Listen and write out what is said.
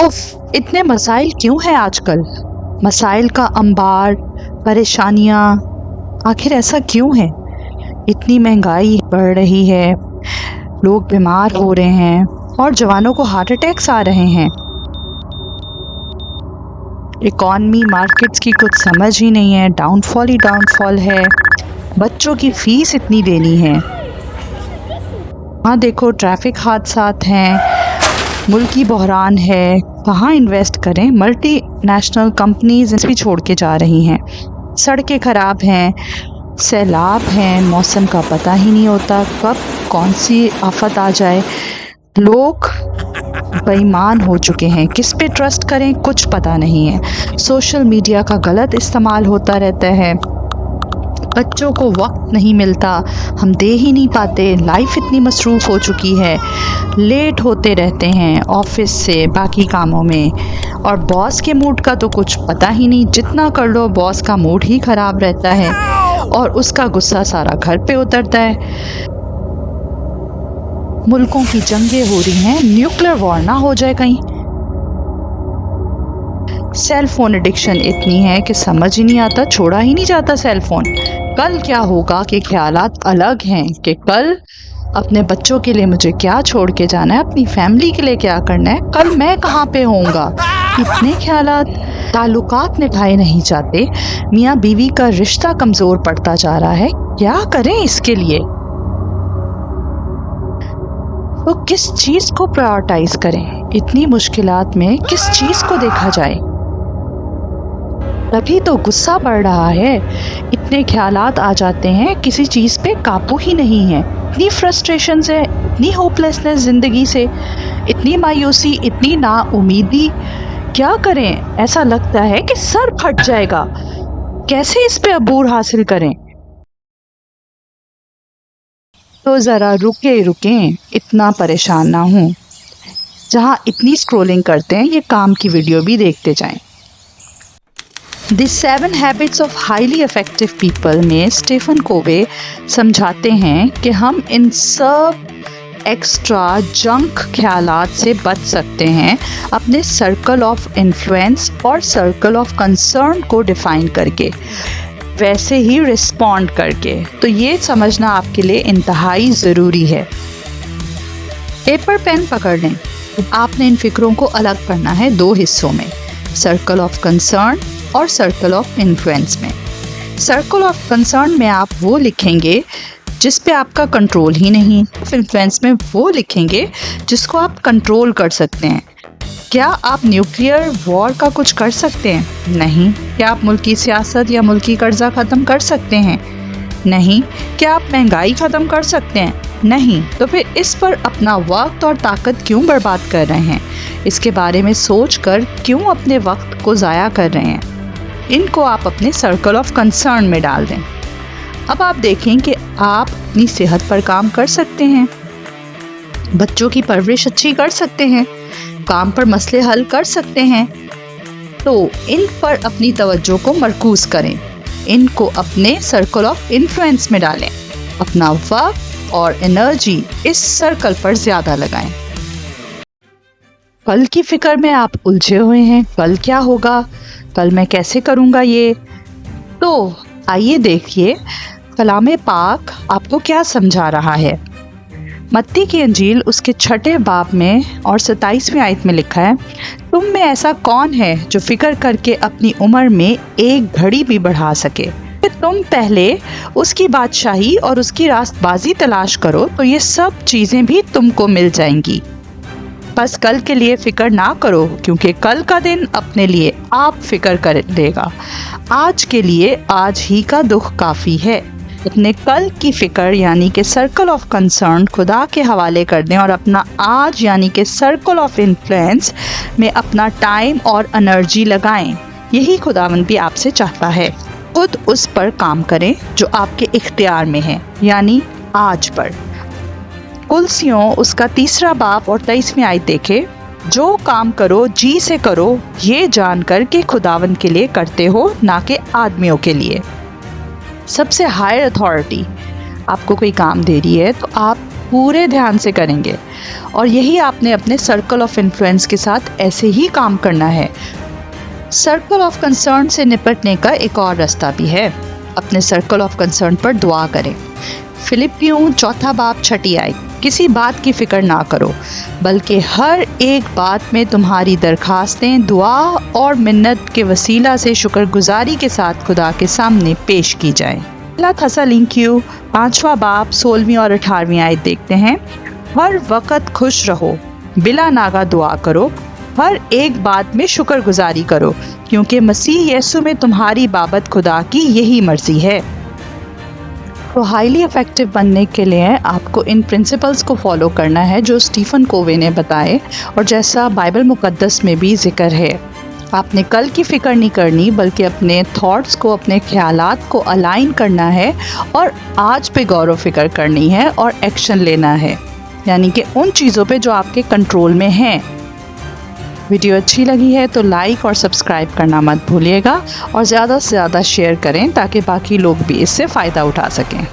उफ, इतने मसाइल क्यों हैं आजकल? मसाइल का अंबार, परेशानियाँ, आखिर ऐसा क्यों है? इतनी महंगाई बढ़ रही है, लोग बीमार हो रहे हैं और जवानों को हार्ट अटैक्स आ रहे हैं। इकॉनमी, मार्केट्स की कुछ समझ ही नहीं है, डाउनफॉल ही डाउनफॉल है। बच्चों की फीस इतनी देनी है। हाँ देखो, ट्रैफिक हादसात हैं, मुल्की बहरान है, कहाँ इन्वेस्ट करें? मल्टीनेशनल कंपनीज भी छोड़ के जा रही हैं। सड़कें ख़राब हैं, सैलाब हैं, मौसम का पता ही नहीं होता कब कौन सी आफत आ जाए। लोग बेईमान हो चुके हैं, किस पे ट्रस्ट करें कुछ पता नहीं है। सोशल मीडिया का गलत इस्तेमाल होता रहता है, बच्चों को वक्त नहीं मिलता, हम दे ही नहीं पाते। लाइफ इतनी मसरूफ़ हो चुकी है, लेट होते रहते हैं ऑफिस से बाकी कामों में। और बॉस के मूड का तो कुछ पता ही नहीं, जितना कर लो बॉस का मूड ही ख़राब रहता है और उसका गुस्सा सारा घर पे उतरता है। मुल्कों की जंगें हो रही हैं, न्यूक्लियर वॉर ना हो जाए कहीं। सेल फोन एडिक्शन इतनी है कि समझ ही नहीं आता, छोड़ा ही नहीं जाता सेल फोन। कल क्या होगा के ख्यालात अलग हैं कि कल अपने बच्चों के लिए मुझे क्या छोड़ के जाना है, अपनी फैमिली के लिए क्या करना है, कल मैं कहाँ पे होऊंगा। इतने ख्यालात, ताल्लुकात निभाए नहीं जाते, मियाँ बीवी का रिश्ता कमज़ोर पड़ता जा रहा है। क्या करें इसके लिए? तो किस चीज़ को प्रायोरिटाइज करें? इतनी मुश्किलात में किस चीज़ को देखा जाए? तभी तो गुस्सा बढ़ रहा है। इतने ख्यालात आ जाते हैं, किसी चीज़ पे काबू ही नहीं है। इतनी फ्रस्ट्रेशन है, इतनी होपलेसनेस ज़िंदगी से, इतनी मायूसी, इतनी नाउमीदी। क्या करें? ऐसा लगता है कि सर फट जाएगा। कैसे इस पे अबूर हासिल करें? तो ज़रा रुकें, इतना परेशान ना हों। जहाँ इतनी स्क्रॉलिंग करते हैं, ये काम की वीडियो भी देखते जाएं। The 7 habits of highly effective people में स्टीफन कोवे समझाते हैं कि हम इन सब एक्स्ट्रा जंक ख्यालात से बच सकते हैं अपने सर्कल ऑफ इन्फ्लुएंस और सर्कल ऑफ कंसर्न को डिफ़ाइन करके, वैसे ही रिस्पॉन्ड करके। तो ये समझना आपके लिए इंतहाई ज़रूरी है। पेपर पेन पकड़ लें। आपने इन फिक्रों को अलग करना है 2 हिस्सों में, सर्कल ऑफ कंसर्न और सर्कल ऑफ इन्फ्लुएंस में। सर्कल ऑफ कंसर्न में आप वो लिखेंगे जिस पे आपका कंट्रोल ही नहीं। इन्फ्लुएंस में वो लिखेंगे जिसको आप कंट्रोल कर सकते हैं। क्या आप न्यूक्लियर वॉर का कुछ कर सकते हैं? नहीं। क्या आप मुल्की सियासत या मुल्की कर्जा ख़त्म कर सकते हैं? नहीं। क्या आप महंगाई ख़त्म कर सकते हैं? नहीं। तो फिर इस पर अपना वक्त और ताकत क्यों बर्बाद कर रहे हैं? इसके बारे में सोच कर क्यों अपने वक्त को ज़ाया कर रहे हैं? इनको आप अपने सर्कल ऑफ कंसर्न में डाल दें। अब आप देखें कि आप अपनी सेहत पर काम कर सकते हैं, बच्चों की परवरिश अच्छी कर सकते हैं, काम पर मसले हल कर सकते हैं। तो इन पर अपनी तवज्जो को मरकूज़ करें, इनको अपने सर्कल ऑफ इन्फ्लुएंस में डालें, अपना वक्त और एनर्जी इस सर्कल पर ज़्यादा लगाएं। कल की फिक्र में आप उलझे हुए हैं, कल क्या होगा, कल मैं कैसे करूँगा ये। तो आइए देखिए कलाम पाक आपको क्या समझा रहा है। मत्ती की अंजील उसके 6 बाब में और 27वीं आयत में लिखा है, तुम में ऐसा कौन है जो फिक्र करके अपनी उम्र में एक घड़ी भी बढ़ा सके? तुम पहले उसकी बादशाही और उसकी रास्तबाजी तलाश करो तो ये सब चीज़ें भी तुमको मिल जाएंगी। बस कल के लिए फ़िक्र ना करो, क्योंकि कल का दिन अपने लिए आप फ़िक्र कर लेगा। आज के लिए आज ही का दुख काफ़ी है। अपने कल की फ़िक्र यानी कि सर्कल ऑफ कंसर्न खुदा के हवाले कर दें और अपना आज यानी कि सर्कल ऑफ इन्फ्लुएंस में अपना टाइम और एनर्जी लगाएं। यही खुदावंद भी आपसे चाहता है। खुद उस पर काम करें जो आपके इख्तियार में है, यानी आज पर। कुलसियों उसका 3 बाब और 23वीं आयत देखे, जो काम करो जी से करो, ये जानकर कि खुदावंद के लिए करते हो, ना कि आदमियों के लिए। सबसे हायर अथॉरिटी आपको कोई काम दे रही है तो आप पूरे ध्यान से करेंगे। और यही आपने अपने सर्कल ऑफ इन्फ्लुएंस के साथ ऐसे ही काम करना है। सर्कल ऑफ कंसर्न से निपटने का एक और रास्ता भी है। अपने सर्कल ऑफ कंसर्न पर दुआ करें। फिलिपियों 4 बाब 6 आयत, किसी बात की फिक्र ना करो, बल्कि हर एक बात में तुम्हारी दरखास्तें दुआ और मिन्नत के वसीला से शुक्रगुजारी के साथ खुदा के सामने पेश की जाएं। पहला थस्सलुनीकियों 5 बाब 16 और 18 आयत देखते हैं। हर वक्त खुश रहो, बिला नागा दुआ करो, हर एक बात में शुक्रगुजारी करो, क्योंकि मसीह यीशु में तुम्हारी बाबत खुदा की यही मर्जी है। तो हाईली इफ़ेक्टिव बनने के लिए आपको इन प्रिंसिपल्स को फॉलो करना है जो स्टीफन कोवे ने बताए और जैसा बाइबल मुकद्दस में भी जिक्र है। आपने कल की फ़िक्र नहीं करनी, बल्कि अपने थॉट्स को, अपने ख्यालात को अलाइन करना है और आज पे गौर व फिक्र करनी है और एक्शन लेना है, यानी कि उन चीज़ों पे जो आपके कंट्रोल में हैं। वीडियो अच्छी लगी है तो लाइक और सब्सक्राइब करना मत भूलिएगा और ज़्यादा से ज़्यादा शेयर करें ताकि बाकी लोग भी इससे फ़ायदा उठा सकें।